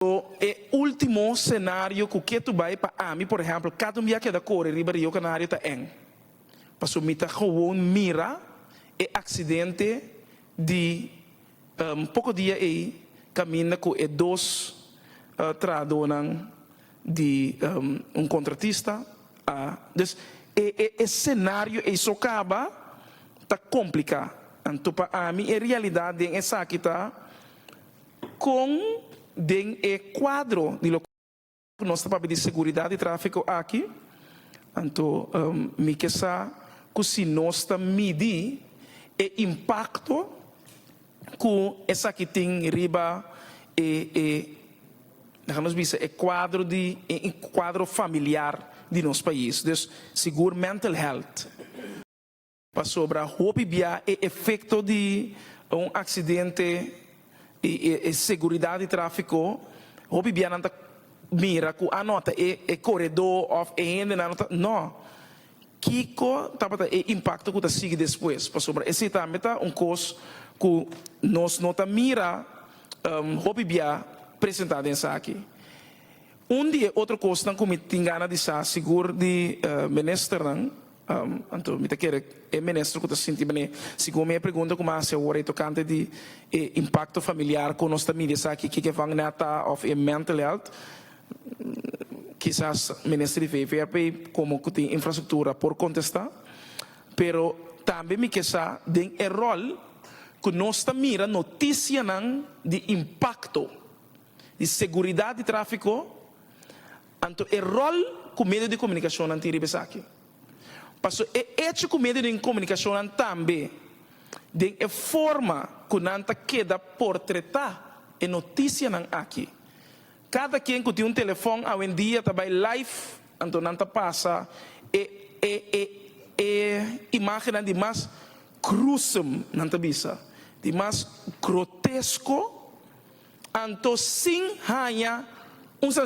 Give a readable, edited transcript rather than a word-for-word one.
E último cenário que tu vai para a mim, por exemplo, cada dia que da corre riba Rio Canário tá em. Passou mita gewoon mira e acidente de pouco dia aí caminha com e dois tradonan de contratista. Dus e cenário e isso acaba tá complicado. Então para a mim a realidade é essa aqui tá com den quadro de lo que nós estamos de segurança e tráfego aqui, então me que sa que se nós estamos medir o impacto que essa que tem riba nós vimos quadro familiar de nosso país, dus seguro mental health, para sobre a hope via efeito de acidente e segurança de tráfego, houve bem nanta mira que anota e corredor of anota não, Kiko tapa e impacto que tá sigue depois, para sobre esse também tá coisa que nós nota mira houve bem apresentado essa aqui. Dia outra coisa que me tingana de sa seguro de minister então me quer é ministro que está sentindo bem seguro minha pergunta como a senhora tocante de impacto familiar com nossa mídia aqui que vão neta of mental health quizás ministro de VVP como que tem infraestrutura por contestar pero também me quer de rol que nós mira notícia de impacto de segurança de tráfego então o rol com meio de comunicação anterior aqui. Passo é com meio de comunicação também de forma que nanta queda portretar e notícia aqui. Cada quem que tem telefone hoje em dia trabalha live, então nanta passa imagem de mais gruesome nanta bisa, de mais grotesco, então sim hanya